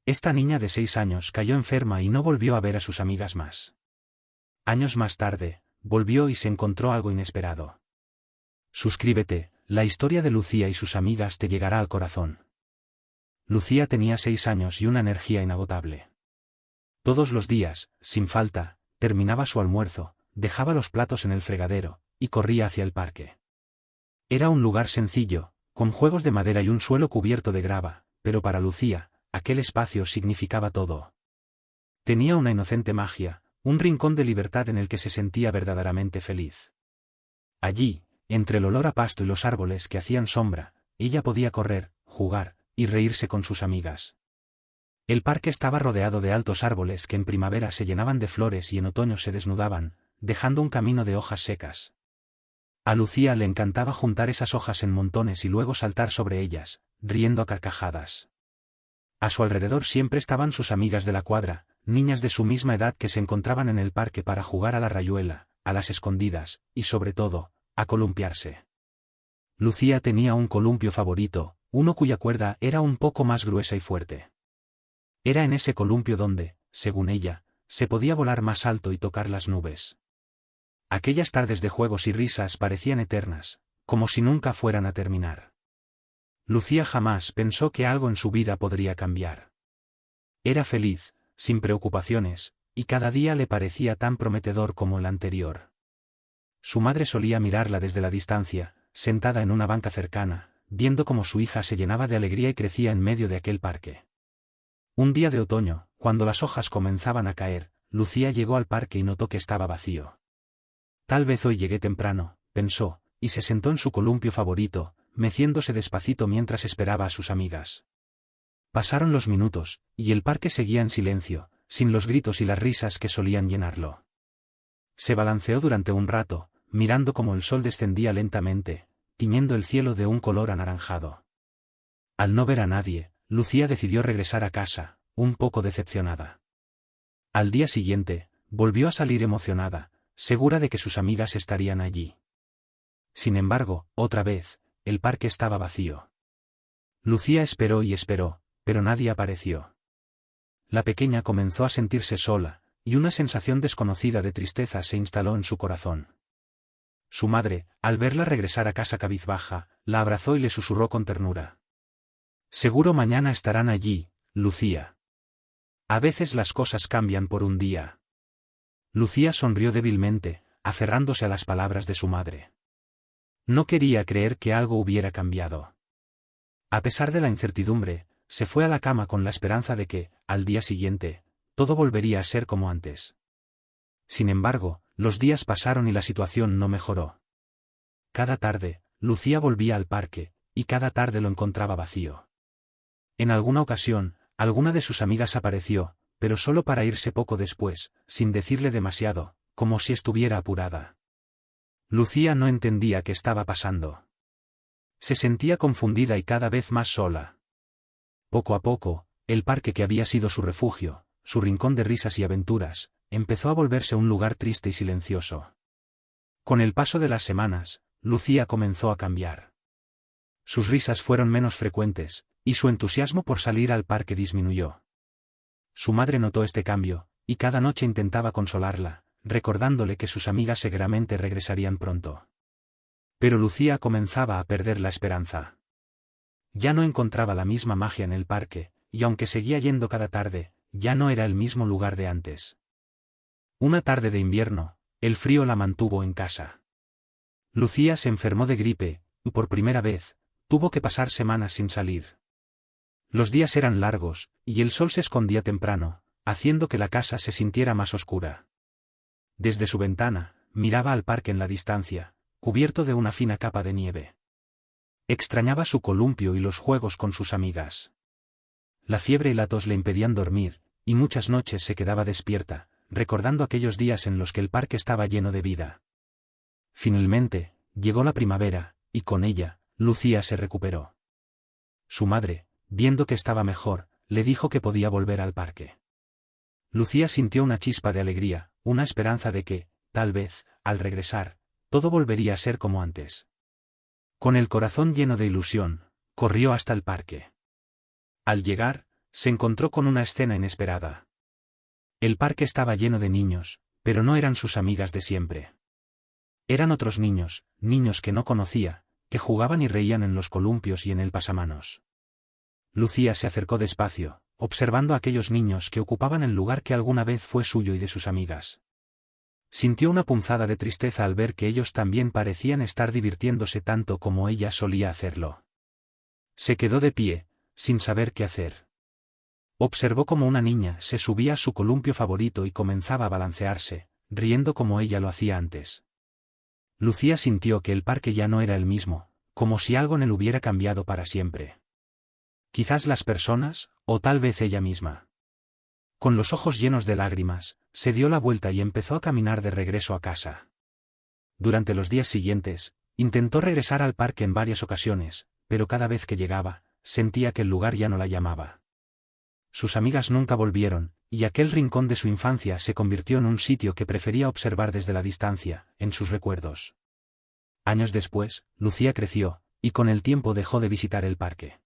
Esta niña de 6 años cayó enferma y no volvió a ver a sus amigas más. Años más tarde, volvió y se encontró algo inesperado. Suscríbete, la historia de Lucía y sus amigas te llegará al corazón. Lucía tenía 6 años y una energía inagotable. Todos los días, sin falta, terminaba su almuerzo, dejaba los platos en el fregadero, y corría hacia el parque. Era un lugar sencillo, con juegos de madera y un suelo cubierto de grava, pero para Lucía, aquel espacio significaba todo. Tenía una inocente magia, un rincón de libertad en el que se sentía verdaderamente feliz. Allí, entre el olor a pasto y los árboles que hacían sombra, ella podía correr, jugar, y reírse con sus amigas. El parque estaba rodeado de altos árboles que en primavera se llenaban de flores y en otoño se desnudaban, dejando un camino de hojas secas. A Lucía le encantaba juntar esas hojas en montones y luego saltar sobre ellas, riendo a carcajadas. A su alrededor siempre estaban sus amigas de la cuadra, niñas de su misma edad que se encontraban en el parque para jugar a la rayuela, a las escondidas, y sobre todo, a columpiarse. Lucía tenía un columpio favorito, uno cuya cuerda era un poco más gruesa y fuerte. Era en ese columpio donde, según ella, se podía volar más alto y tocar las nubes. Aquellas tardes de juegos y risas parecían eternas, como si nunca fueran a terminar. Lucía jamás pensó que algo en su vida podría cambiar. Era feliz, sin preocupaciones, y cada día le parecía tan prometedor como el anterior. Su madre solía mirarla desde la distancia, sentada en una banca cercana, viendo cómo su hija se llenaba de alegría y crecía en medio de aquel parque. Un día de otoño, cuando las hojas comenzaban a caer, Lucía llegó al parque y notó que estaba vacío. Tal vez hoy llegué temprano, pensó, y se sentó en su columpio favorito, meciéndose despacito mientras esperaba a sus amigas. Pasaron los minutos, y el parque seguía en silencio, sin los gritos y las risas que solían llenarlo. Se balanceó durante un rato, mirando cómo el sol descendía lentamente, tiñendo el cielo de un color anaranjado. Al no ver a nadie, Lucía decidió regresar a casa, un poco decepcionada. Al día siguiente, volvió a salir emocionada, segura de que sus amigas estarían allí. Sin embargo, otra vez, el parque estaba vacío. Lucía esperó y esperó, pero nadie apareció. La pequeña comenzó a sentirse sola, y una sensación desconocida de tristeza se instaló en su corazón. Su madre, al verla regresar a casa cabizbaja, la abrazó y le susurró con ternura. «Seguro mañana estarán allí, Lucía. A veces las cosas cambian por un día». Lucía sonrió débilmente, aferrándose a las palabras de su madre. No quería creer que algo hubiera cambiado. A pesar de la incertidumbre, se fue a la cama con la esperanza de que, al día siguiente, todo volvería a ser como antes. Sin embargo, los días pasaron y la situación no mejoró. Cada tarde, Lucía volvía al parque, y cada tarde lo encontraba vacío. En alguna ocasión, alguna de sus amigas apareció, pero solo para irse poco después, sin decirle demasiado, como si estuviera apurada. Lucía no entendía qué estaba pasando. Se sentía confundida y cada vez más sola. Poco a poco, el parque que había sido su refugio, su rincón de risas y aventuras, empezó a volverse un lugar triste y silencioso. Con el paso de las semanas, Lucía comenzó a cambiar. Sus risas fueron menos frecuentes, y su entusiasmo por salir al parque disminuyó. Su madre notó este cambio, y cada noche intentaba consolarla, recordándole que sus amigas seguramente regresarían pronto. Pero Lucía comenzaba a perder la esperanza. Ya no encontraba la misma magia en el parque, y aunque seguía yendo cada tarde, ya no era el mismo lugar de antes. Una tarde de invierno, el frío la mantuvo en casa. Lucía se enfermó de gripe, y por primera vez, tuvo que pasar semanas sin salir. Los días eran largos, y el sol se escondía temprano, haciendo que la casa se sintiera más oscura. Desde su ventana, miraba al parque en la distancia, cubierto de una fina capa de nieve. Extrañaba su columpio y los juegos con sus amigas. La fiebre y la tos le impedían dormir, y muchas noches se quedaba despierta, recordando aquellos días en los que el parque estaba lleno de vida. Finalmente, llegó la primavera, y con ella, Lucía se recuperó. Su madre, viendo que estaba mejor, le dijo que podía volver al parque. Lucía sintió una chispa de alegría, una esperanza de que, tal vez, al regresar, todo volvería a ser como antes. Con el corazón lleno de ilusión, corrió hasta el parque. Al llegar, se encontró con una escena inesperada. El parque estaba lleno de niños, pero no eran sus amigas de siempre. Eran otros niños, niños que no conocía, que jugaban y reían en los columpios y en el pasamanos. Lucía se acercó despacio, observando a aquellos niños que ocupaban el lugar que alguna vez fue suyo y de sus amigas. Sintió una punzada de tristeza al ver que ellos también parecían estar divirtiéndose tanto como ella solía hacerlo. Se quedó de pie, sin saber qué hacer. Observó cómo una niña se subía a su columpio favorito y comenzaba a balancearse, riendo como ella lo hacía antes. Lucía sintió que el parque ya no era el mismo, como si algo en él hubiera cambiado para siempre. Quizás las personas, o tal vez ella misma. Con los ojos llenos de lágrimas, se dio la vuelta y empezó a caminar de regreso a casa. Durante los días siguientes, intentó regresar al parque en varias ocasiones, pero cada vez que llegaba, sentía que el lugar ya no la llamaba. Sus amigas nunca volvieron, y aquel rincón de su infancia se convirtió en un sitio que prefería observar desde la distancia, en sus recuerdos. Años después, Lucía creció, y con el tiempo dejó de visitar el parque.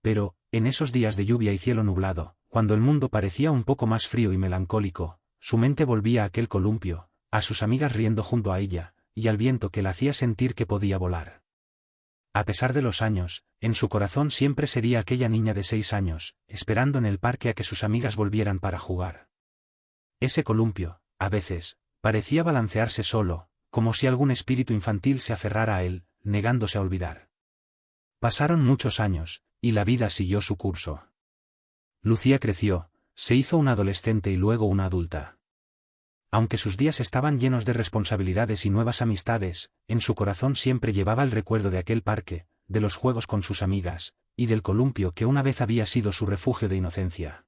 Pero, en esos días de lluvia y cielo nublado, cuando el mundo parecía un poco más frío y melancólico, su mente volvía a aquel columpio, a sus amigas riendo junto a ella, y al viento que la hacía sentir que podía volar. A pesar de los años, en su corazón siempre sería aquella niña de 6 años, esperando en el parque a que sus amigas volvieran para jugar. Ese columpio, a veces, parecía balancearse solo, como si algún espíritu infantil se aferrara a él, negándose a olvidar. Pasaron muchos años, y la vida siguió su curso. Lucía creció, se hizo una adolescente y luego una adulta. Aunque sus días estaban llenos de responsabilidades y nuevas amistades, en su corazón siempre llevaba el recuerdo de aquel parque, de los juegos con sus amigas, y del columpio que una vez había sido su refugio de inocencia.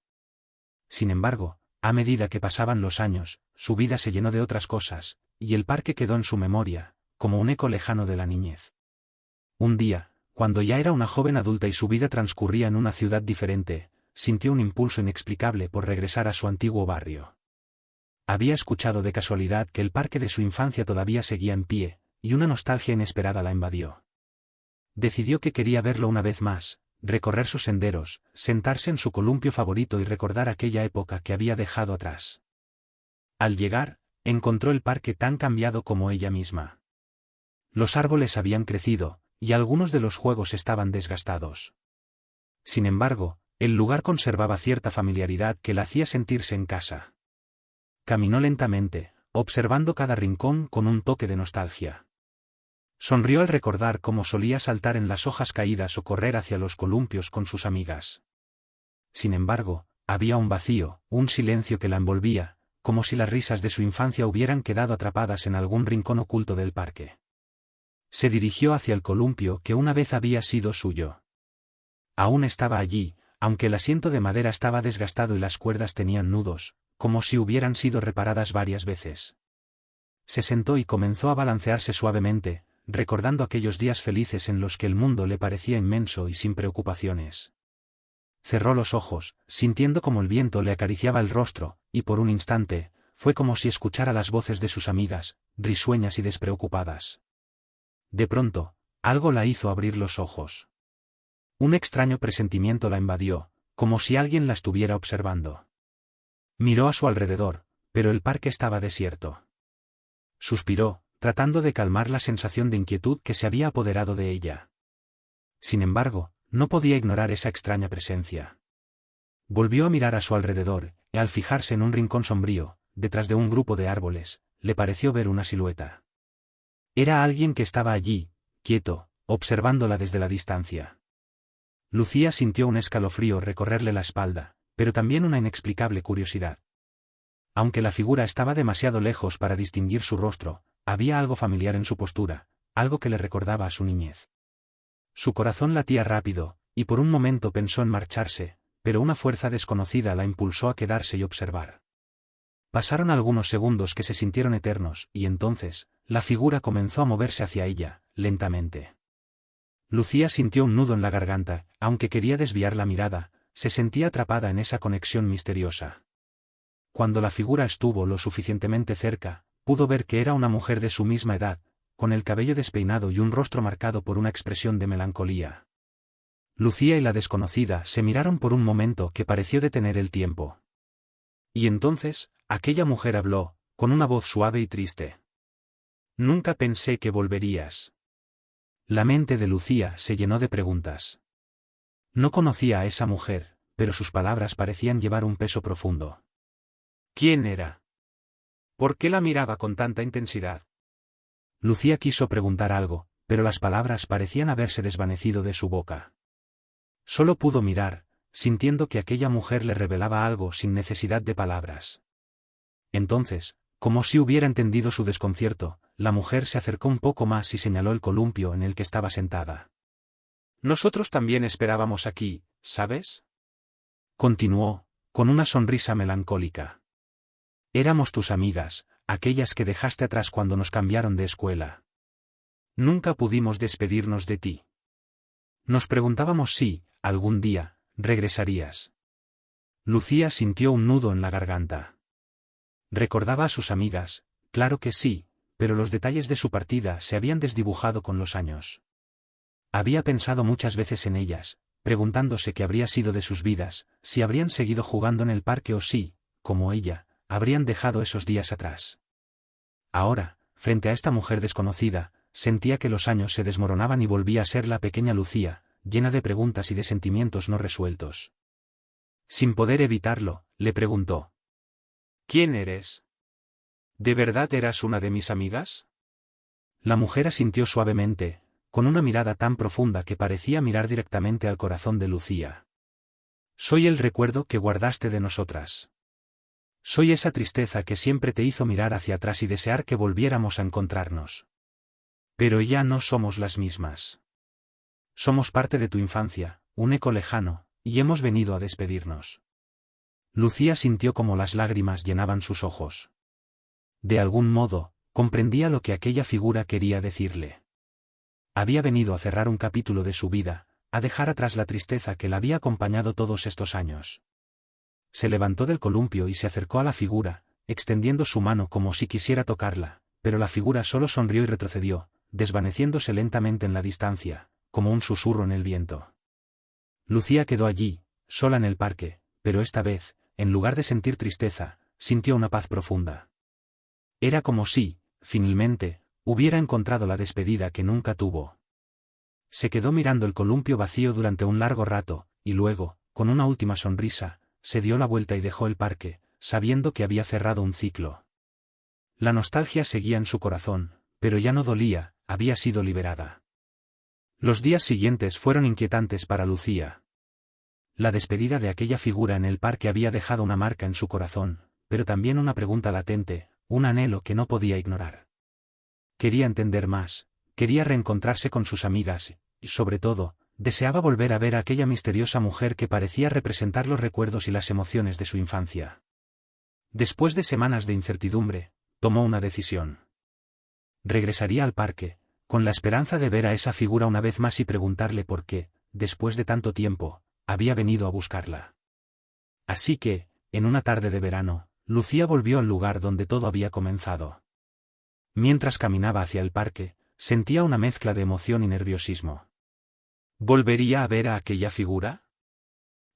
Sin embargo, a medida que pasaban los años, su vida se llenó de otras cosas, y el parque quedó en su memoria, como un eco lejano de la niñez. Un día, cuando ya era una joven adulta y su vida transcurría en una ciudad diferente, sintió un impulso inexplicable por regresar a su antiguo barrio. Había escuchado de casualidad que el parque de su infancia todavía seguía en pie, y una nostalgia inesperada la invadió. Decidió que quería verlo una vez más, recorrer sus senderos, sentarse en su columpio favorito y recordar aquella época que había dejado atrás. Al llegar, encontró el parque tan cambiado como ella misma. Los árboles habían crecido, y algunos de los juegos estaban desgastados. Sin embargo, el lugar conservaba cierta familiaridad que la hacía sentirse en casa. Caminó lentamente, observando cada rincón con un toque de nostalgia. Sonrió al recordar cómo solía saltar en las hojas caídas o correr hacia los columpios con sus amigas. Sin embargo, había un vacío, un silencio que la envolvía, como si las risas de su infancia hubieran quedado atrapadas en algún rincón oculto del parque. Se dirigió hacia el columpio que una vez había sido suyo. Aún estaba allí, aunque el asiento de madera estaba desgastado y las cuerdas tenían nudos, como si hubieran sido reparadas varias veces. Se sentó y comenzó a balancearse suavemente, recordando aquellos días felices en los que el mundo le parecía inmenso y sin preocupaciones. Cerró los ojos, sintiendo como el viento le acariciaba el rostro, y por un instante, fue como si escuchara las voces de sus amigas, risueñas y despreocupadas. De pronto, algo la hizo abrir los ojos. Un extraño presentimiento la invadió, como si alguien la estuviera observando. Miró a su alrededor, pero el parque estaba desierto. Suspiró, tratando de calmar la sensación de inquietud que se había apoderado de ella. Sin embargo, no podía ignorar esa extraña presencia. Volvió a mirar a su alrededor, y al fijarse en un rincón sombrío, detrás de un grupo de árboles, le pareció ver una silueta. Era alguien que estaba allí, quieto, observándola desde la distancia. Lucía sintió un escalofrío recorrerle la espalda, pero también una inexplicable curiosidad. Aunque la figura estaba demasiado lejos para distinguir su rostro, había algo familiar en su postura, algo que le recordaba a su niñez. Su corazón latía rápido, y por un momento pensó en marcharse, pero una fuerza desconocida la impulsó a quedarse y observar. Pasaron algunos segundos que se sintieron eternos, y entonces, la figura comenzó a moverse hacia ella, lentamente. Lucía sintió un nudo en la garganta, aunque quería desviar la mirada, se sentía atrapada en esa conexión misteriosa. Cuando la figura estuvo lo suficientemente cerca, pudo ver que era una mujer de su misma edad, con el cabello despeinado y un rostro marcado por una expresión de melancolía. Lucía y la desconocida se miraron por un momento que pareció detener el tiempo. Y entonces, aquella mujer habló, con una voz suave y triste. Nunca pensé que volverías. La mente de Lucía se llenó de preguntas. No conocía a esa mujer, pero sus palabras parecían llevar un peso profundo. ¿Quién era? ¿Por qué la miraba con tanta intensidad? Lucía quiso preguntar algo, pero las palabras parecían haberse desvanecido de su boca. Solo pudo mirar, sintiendo que aquella mujer le revelaba algo sin necesidad de palabras. Entonces, como si hubiera entendido su desconcierto, la mujer se acercó un poco más y señaló el columpio en el que estaba sentada. Nosotros también esperábamos aquí, ¿sabes? Continuó, con una sonrisa melancólica. Éramos tus amigas, aquellas que dejaste atrás cuando nos cambiaron de escuela. Nunca pudimos despedirnos de ti. Nos preguntábamos si, algún día, regresarías. Lucía sintió un nudo en la garganta. Recordaba a sus amigas, claro que sí, pero los detalles de su partida se habían desdibujado con los años. Había pensado muchas veces en ellas, preguntándose qué habría sido de sus vidas, si habrían seguido jugando en el parque o si, como ella, habrían dejado esos días atrás. Ahora, frente a esta mujer desconocida, sentía que los años se desmoronaban y volvía a ser la pequeña Lucía, llena de preguntas y de sentimientos no resueltos. Sin poder evitarlo, le preguntó. ¿Quién eres? ¿De verdad eras una de mis amigas? La mujer asintió suavemente, con una mirada tan profunda que parecía mirar directamente al corazón de Lucía. Soy el recuerdo que guardaste de nosotras. Soy esa tristeza que siempre te hizo mirar hacia atrás y desear que volviéramos a encontrarnos. Pero ya no somos las mismas. Somos parte de tu infancia, un eco lejano, y hemos venido a despedirnos. Lucía sintió como las lágrimas llenaban sus ojos. De algún modo, comprendía lo que aquella figura quería decirle. Había venido a cerrar un capítulo de su vida, a dejar atrás la tristeza que la había acompañado todos estos años. Se levantó del columpio y se acercó a la figura, extendiendo su mano como si quisiera tocarla, pero la figura solo sonrió y retrocedió, desvaneciéndose lentamente en la distancia, como un susurro en el viento. Lucía quedó allí, sola en el parque, pero esta vez, en lugar de sentir tristeza, sintió una paz profunda. Era como si, finalmente, hubiera encontrado la despedida que nunca tuvo. Se quedó mirando el columpio vacío durante un largo rato, y luego, con una última sonrisa, se dio la vuelta y dejó el parque, sabiendo que había cerrado un ciclo. La nostalgia seguía en su corazón, pero ya no dolía, había sido liberada. Los días siguientes fueron inquietantes para Lucía. La despedida de aquella figura en el parque había dejado una marca en su corazón, pero también una pregunta latente, un anhelo que no podía ignorar. Quería entender más, quería reencontrarse con sus amigas, y sobre todo, deseaba volver a ver a aquella misteriosa mujer que parecía representar los recuerdos y las emociones de su infancia. Después de semanas de incertidumbre, tomó una decisión. Regresaría al parque, con la esperanza de ver a esa figura una vez más y preguntarle por qué, después de tanto tiempo, había venido a buscarla. Así que, en una tarde de verano, Lucía volvió al lugar donde todo había comenzado. Mientras caminaba hacia el parque, sentía una mezcla de emoción y nerviosismo. ¿Volvería a ver a aquella figura?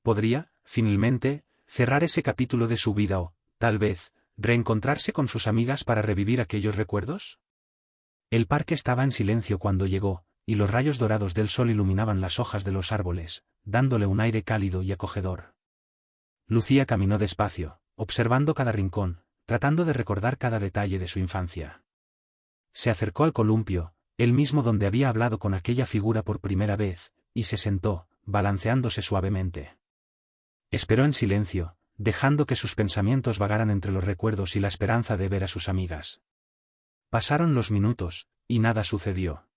¿Podría, finalmente, cerrar ese capítulo de su vida o, tal vez, reencontrarse con sus amigas para revivir aquellos recuerdos? El parque estaba en silencio cuando llegó, y los rayos dorados del sol iluminaban las hojas de los árboles, dándole un aire cálido y acogedor. Lucía caminó despacio, observando cada rincón, tratando de recordar cada detalle de su infancia. Se acercó al columpio, el mismo donde había hablado con aquella figura por primera vez, y se sentó, balanceándose suavemente. Esperó en silencio, dejando que sus pensamientos vagaran entre los recuerdos y la esperanza de ver a sus amigas. Pasaron los minutos, y nada sucedió.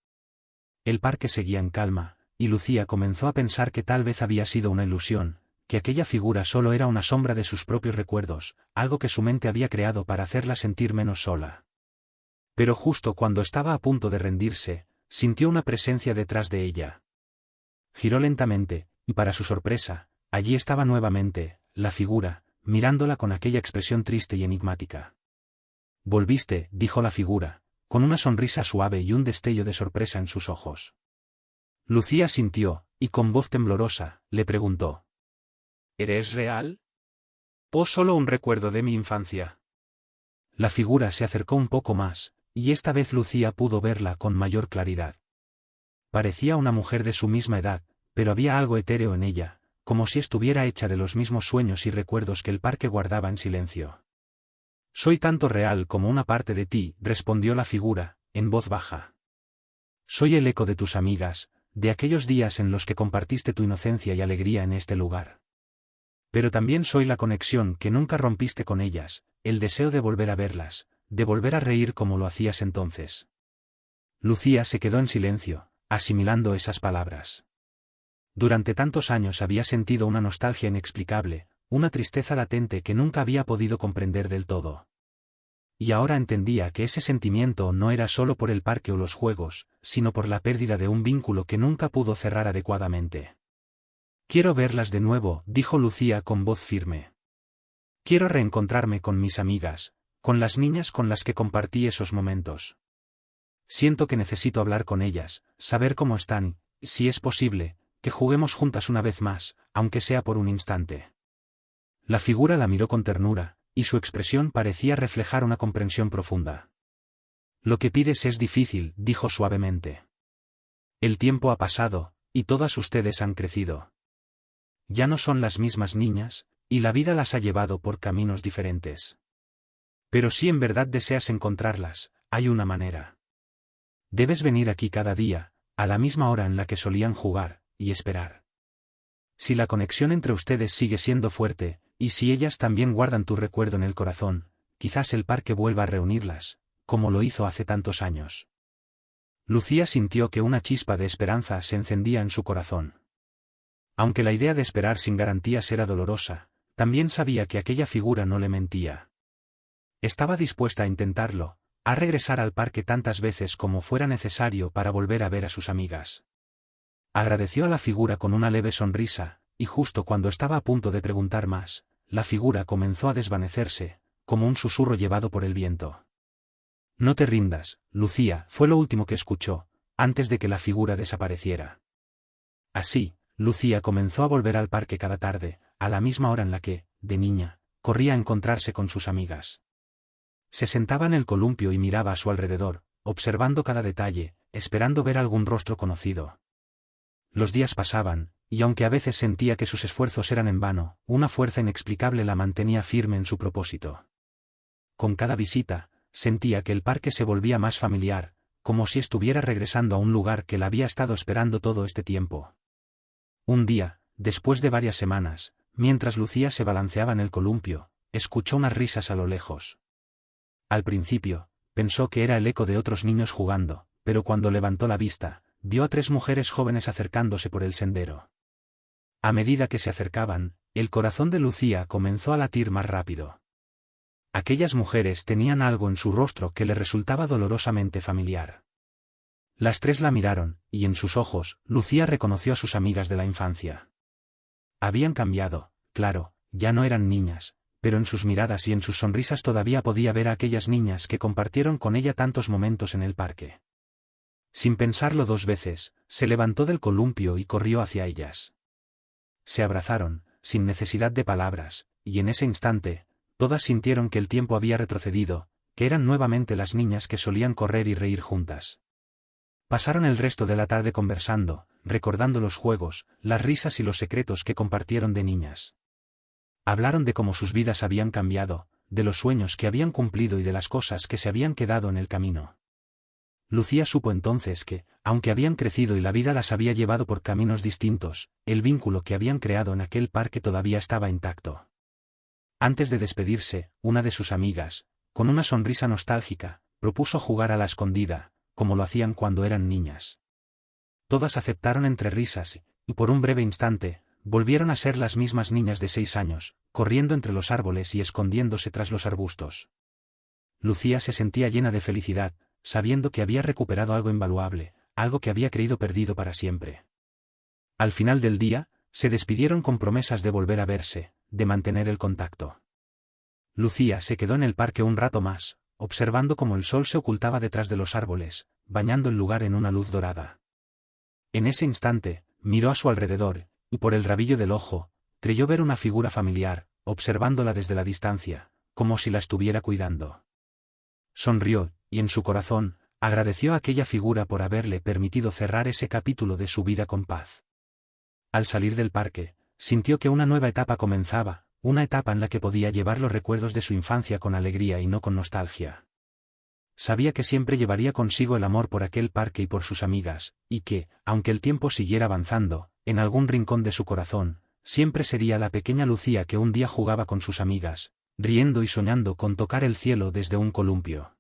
El parque seguía en calma, y Lucía comenzó a pensar que tal vez había sido una ilusión, que aquella figura solo era una sombra de sus propios recuerdos, algo que su mente había creado para hacerla sentir menos sola. Pero justo cuando estaba a punto de rendirse, sintió una presencia detrás de ella. Giró lentamente, y para su sorpresa, allí estaba nuevamente, la figura, mirándola con aquella expresión triste y enigmática. «Volviste», dijo la figura, con una sonrisa suave y un destello de sorpresa en sus ojos. Lucía sintió, y con voz temblorosa, le preguntó: ¿Eres real? ¿O solo un recuerdo de mi infancia? La figura se acercó un poco más, y esta vez Lucía pudo verla con mayor claridad. Parecía una mujer de su misma edad, pero había algo etéreo en ella, como si estuviera hecha de los mismos sueños y recuerdos que el parque guardaba en silencio. Soy tanto real como una parte de ti, respondió la figura, en voz baja. Soy el eco de tus amigas, de aquellos días en los que compartiste tu inocencia y alegría en este lugar. Pero también soy la conexión que nunca rompiste con ellas, el deseo de volver a verlas, de volver a reír como lo hacías entonces. Lucía se quedó en silencio, asimilando esas palabras. Durante tantos años había sentido una nostalgia inexplicable, una tristeza latente que nunca había podido comprender del todo. Y ahora entendía que ese sentimiento no era solo por el parque o los juegos, sino por la pérdida de un vínculo que nunca pudo cerrar adecuadamente. Quiero verlas de nuevo, dijo Lucía con voz firme. Quiero reencontrarme con mis amigas, con las niñas con las que compartí esos momentos. Siento que necesito hablar con ellas, saber cómo están, y, si es posible, que juguemos juntas una vez más, aunque sea por un instante. La figura la miró con ternura, y su expresión parecía reflejar una comprensión profunda. Lo que pides es difícil, dijo suavemente. El tiempo ha pasado, y todas ustedes han crecido. Ya no son las mismas niñas, y la vida las ha llevado por caminos diferentes. Pero si en verdad deseas encontrarlas, hay una manera. Debes venir aquí cada día, a la misma hora en la que solían jugar, y esperar. Si la conexión entre ustedes sigue siendo fuerte, y si ellas también guardan tu recuerdo en el corazón, quizás el parque vuelva a reunirlas, como lo hizo hace tantos años. Lucía sintió que una chispa de esperanza se encendía en su corazón. Aunque la idea de esperar sin garantías era dolorosa, también sabía que aquella figura no le mentía. Estaba dispuesta a intentarlo, a regresar al parque tantas veces como fuera necesario para volver a ver a sus amigas. Agradeció a la figura con una leve sonrisa, y justo cuando estaba a punto de preguntar más, la figura comenzó a desvanecerse, como un susurro llevado por el viento. No te rindas, Lucía, fue lo último que escuchó, antes de que la figura desapareciera. Así, Lucía comenzó a volver al parque cada tarde, a la misma hora en la que, de niña, corría a encontrarse con sus amigas. Se sentaba en el columpio y miraba a su alrededor, observando cada detalle, esperando ver algún rostro conocido. Los días pasaban, y aunque a veces sentía que sus esfuerzos eran en vano, una fuerza inexplicable la mantenía firme en su propósito. Con cada visita, sentía que el parque se volvía más familiar, como si estuviera regresando a un lugar que la había estado esperando todo este tiempo. Un día, después de varias semanas, mientras Lucía se balanceaba en el columpio, escuchó unas risas a lo lejos. Al principio, pensó que era el eco de otros niños jugando, pero cuando levantó la vista, vio a 3 mujeres jóvenes acercándose por el sendero. A medida que se acercaban, el corazón de Lucía comenzó a latir más rápido. Aquellas mujeres tenían algo en su rostro que le resultaba dolorosamente familiar. Las 3 la miraron, y en sus ojos, Lucía reconoció a sus amigas de la infancia. Habían cambiado, claro, ya no eran niñas, pero en sus miradas y en sus sonrisas todavía podía ver a aquellas niñas que compartieron con ella tantos momentos en el parque. Sin pensarlo 2 veces, se levantó del columpio y corrió hacia ellas. Se abrazaron, sin necesidad de palabras, y en ese instante, todas sintieron que el tiempo había retrocedido, que eran nuevamente las niñas que solían correr y reír juntas. Pasaron el resto de la tarde conversando, recordando los juegos, las risas y los secretos que compartieron de niñas. Hablaron de cómo sus vidas habían cambiado, de los sueños que habían cumplido y de las cosas que se habían quedado en el camino. Lucía supo entonces que, aunque habían crecido y la vida las había llevado por caminos distintos, el vínculo que habían creado en aquel parque todavía estaba intacto. Antes de despedirse, una de sus amigas, con una sonrisa nostálgica, propuso jugar a la escondida, como lo hacían cuando eran niñas. Todas aceptaron entre risas, y por un breve instante, volvieron a ser las mismas niñas de 6 años, corriendo entre los árboles y escondiéndose tras los arbustos. Lucía se sentía llena de felicidad, sabiendo que había recuperado algo invaluable, algo que había creído perdido para siempre. Al final del día, se despidieron con promesas de volver a verse, de mantener el contacto. Lucía se quedó en el parque un rato más, observando cómo el sol se ocultaba detrás de los árboles, bañando el lugar en una luz dorada. En ese instante, miró a su alrededor, y por el rabillo del ojo, creyó ver una figura familiar, observándola desde la distancia, como si la estuviera cuidando. Sonrió, y en su corazón, agradeció a aquella figura por haberle permitido cerrar ese capítulo de su vida con paz. Al salir del parque, sintió que una nueva etapa comenzaba, una etapa en la que podía llevar los recuerdos de su infancia con alegría y no con nostalgia. Sabía que siempre llevaría consigo el amor por aquel parque y por sus amigas, y que, aunque el tiempo siguiera avanzando, en algún rincón de su corazón, siempre sería la pequeña Lucía que un día jugaba con sus amigas, riendo y soñando con tocar el cielo desde un columpio.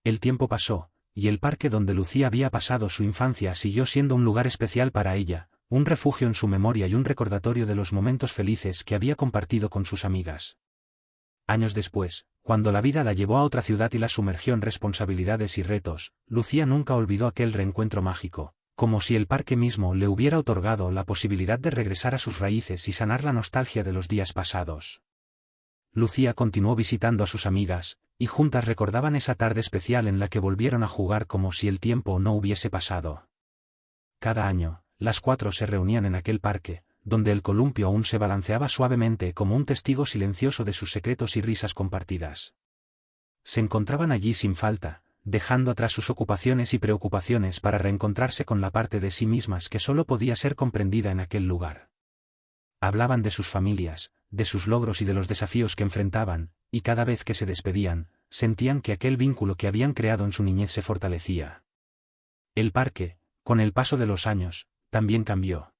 El tiempo pasó, y el parque donde Lucía había pasado su infancia siguió siendo un lugar especial para ella, un refugio en su memoria y un recordatorio de los momentos felices que había compartido con sus amigas. Años después, cuando la vida la llevó a otra ciudad y la sumergió en responsabilidades y retos, Lucía nunca olvidó aquel reencuentro mágico, como si el parque mismo le hubiera otorgado la posibilidad de regresar a sus raíces y sanar la nostalgia de los días pasados. Lucía continuó visitando a sus amigas, y juntas recordaban esa tarde especial en la que volvieron a jugar como si el tiempo no hubiese pasado. Cada año, las cuatro se reunían en aquel parque, donde el columpio aún se balanceaba suavemente como un testigo silencioso de sus secretos y risas compartidas. Se encontraban allí sin falta, dejando atrás sus ocupaciones y preocupaciones para reencontrarse con la parte de sí mismas que solo podía ser comprendida en aquel lugar. Hablaban de sus familias, de sus logros y de los desafíos que enfrentaban, y cada vez que se despedían, sentían que aquel vínculo que habían creado en su niñez se fortalecía. El parque, con el paso de los años, también cambió.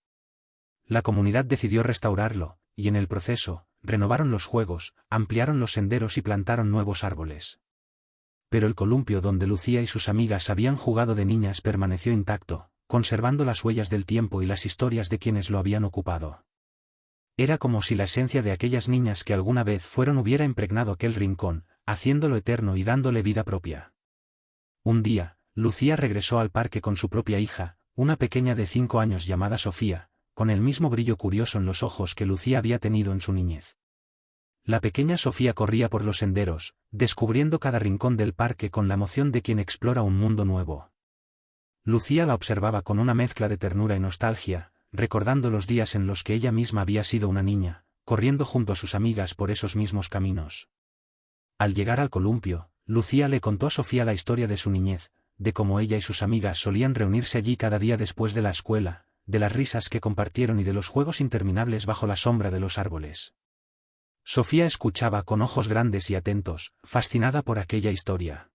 La comunidad decidió restaurarlo, y en el proceso, renovaron los juegos, ampliaron los senderos y plantaron nuevos árboles. Pero el columpio donde Lucía y sus amigas habían jugado de niñas permaneció intacto, conservando las huellas del tiempo y las historias de quienes lo habían ocupado. Era como si la esencia de aquellas niñas que alguna vez fueron hubiera impregnado aquel rincón, haciéndolo eterno y dándole vida propia. Un día, Lucía regresó al parque con su propia hija, una pequeña de 5 años llamada Sofía, con el mismo brillo curioso en los ojos que Lucía había tenido en su niñez. La pequeña Sofía corría por los senderos, descubriendo cada rincón del parque con la emoción de quien explora un mundo nuevo. Lucía la observaba con una mezcla de ternura y nostalgia, recordando los días en los que ella misma había sido una niña, corriendo junto a sus amigas por esos mismos caminos. Al llegar al columpio, Lucía le contó a Sofía la historia de su niñez, de cómo ella y sus amigas solían reunirse allí cada día después de la escuela, de las risas que compartieron y de los juegos interminables bajo la sombra de los árboles. Sofía escuchaba con ojos grandes y atentos, fascinada por aquella historia.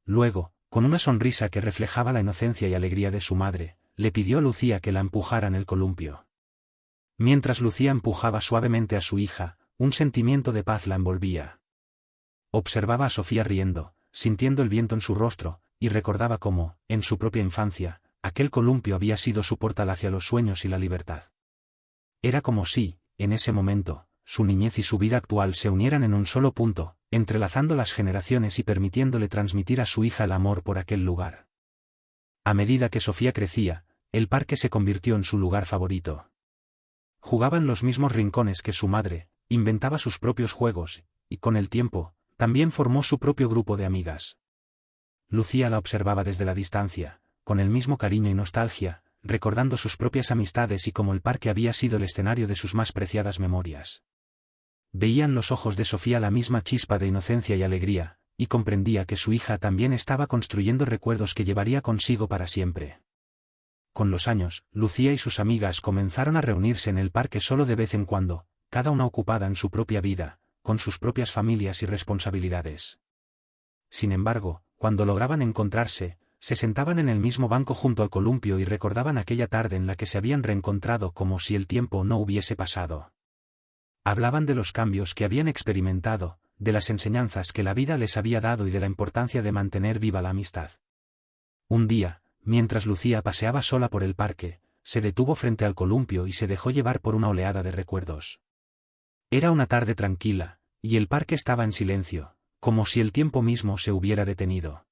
Luego, con una sonrisa que reflejaba la inocencia y alegría de su madre, le pidió a Lucía que la empujara en el columpio. Mientras Lucía empujaba suavemente a su hija, un sentimiento de paz la envolvía. Observaba a Sofía riendo, sintiendo el viento en su rostro, y recordaba cómo, en su propia infancia, aquel columpio había sido su portal hacia los sueños y la libertad. Era como si, en ese momento, su niñez y su vida actual se unieran en un solo punto, entrelazando las generaciones y permitiéndole transmitir a su hija el amor por aquel lugar. A medida que Sofía crecía, el parque se convirtió en su lugar favorito. Jugaba en los mismos rincones que su madre, inventaba sus propios juegos, y con el tiempo, también formó su propio grupo de amigas. Lucía la observaba desde la distancia, con el mismo cariño y nostalgia, recordando sus propias amistades y cómo el parque había sido el escenario de sus más preciadas memorias. Veía en los ojos de Sofía la misma chispa de inocencia y alegría, y comprendía que su hija también estaba construyendo recuerdos que llevaría consigo para siempre. Con los años, Lucía y sus amigas comenzaron a reunirse en el parque solo de vez en cuando, cada una ocupada en su propia vida, con sus propias familias y responsabilidades. Sin embargo, cuando lograban encontrarse, se sentaban en el mismo banco junto al columpio y recordaban aquella tarde en la que se habían reencontrado como si el tiempo no hubiese pasado. Hablaban de los cambios que habían experimentado, de las enseñanzas que la vida les había dado y de la importancia de mantener viva la amistad. Un día, mientras Lucía paseaba sola por el parque, se detuvo frente al columpio y se dejó llevar por una oleada de recuerdos. Era una tarde tranquila, y el parque estaba en silencio, como si el tiempo mismo se hubiera detenido.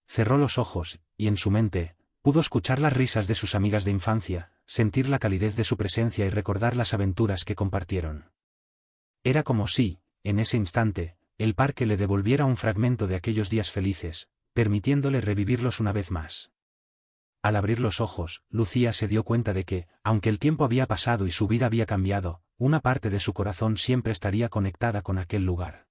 Cerró los ojos, y en su mente, pudo escuchar las risas de sus amigas de infancia, sentir la calidez de su presencia y recordar las aventuras que compartieron. Era como si, en ese instante, el parque le devolviera un fragmento de aquellos días felices, permitiéndole revivirlos una vez más. Al abrir los ojos, Lucía se dio cuenta de que, aunque el tiempo había pasado y su vida había cambiado, una parte de su corazón siempre estaría conectada con aquel lugar.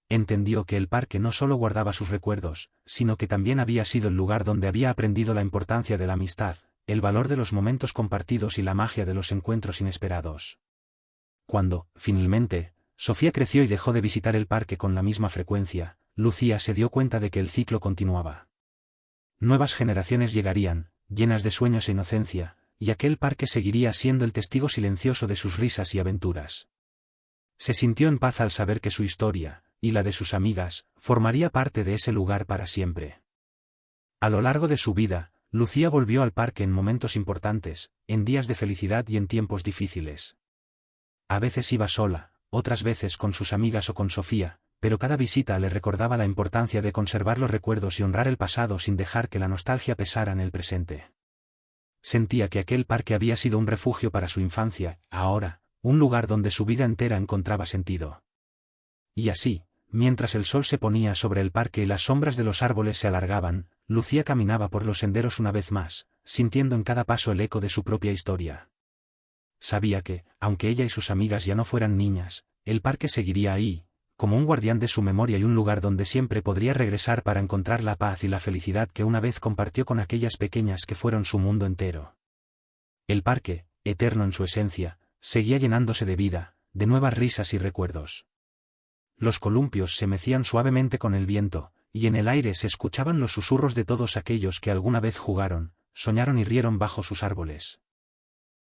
Entendió que el parque no solo guardaba sus recuerdos, sino que también había sido el lugar donde había aprendido la importancia de la amistad, el valor de los momentos compartidos y la magia de los encuentros inesperados. Cuando, finalmente, Sofía creció y dejó de visitar el parque con la misma frecuencia, Lucía se dio cuenta de que el ciclo continuaba. Nuevas generaciones llegarían, llenas de sueños e inocencia, y aquel parque seguiría siendo el testigo silencioso de sus risas y aventuras. Se sintió en paz al saber que su historia, y la de sus amigas, formaría parte de ese lugar para siempre. A lo largo de su vida, Lucía volvió al parque en momentos importantes, en días de felicidad y en tiempos difíciles. A veces iba sola, otras veces con sus amigas o con Sofía, pero cada visita le recordaba la importancia de conservar los recuerdos y honrar el pasado sin dejar que la nostalgia pesara en el presente. Sentía que aquel parque había sido un refugio para su infancia, ahora, un lugar donde su vida entera encontraba sentido. Y así, mientras el sol se ponía sobre el parque y las sombras de los árboles se alargaban, Lucía caminaba por los senderos una vez más, sintiendo en cada paso el eco de su propia historia. Sabía que, aunque ella y sus amigas ya no fueran niñas, el parque seguiría ahí, como un guardián de su memoria y un lugar donde siempre podría regresar para encontrar la paz y la felicidad que una vez compartió con aquellas pequeñas que fueron su mundo entero. El parque, eterno en su esencia, seguía llenándose de vida, de nuevas risas y recuerdos. Los columpios se mecían suavemente con el viento, y en el aire se escuchaban los susurros de todos aquellos que alguna vez jugaron, soñaron y rieron bajo sus árboles.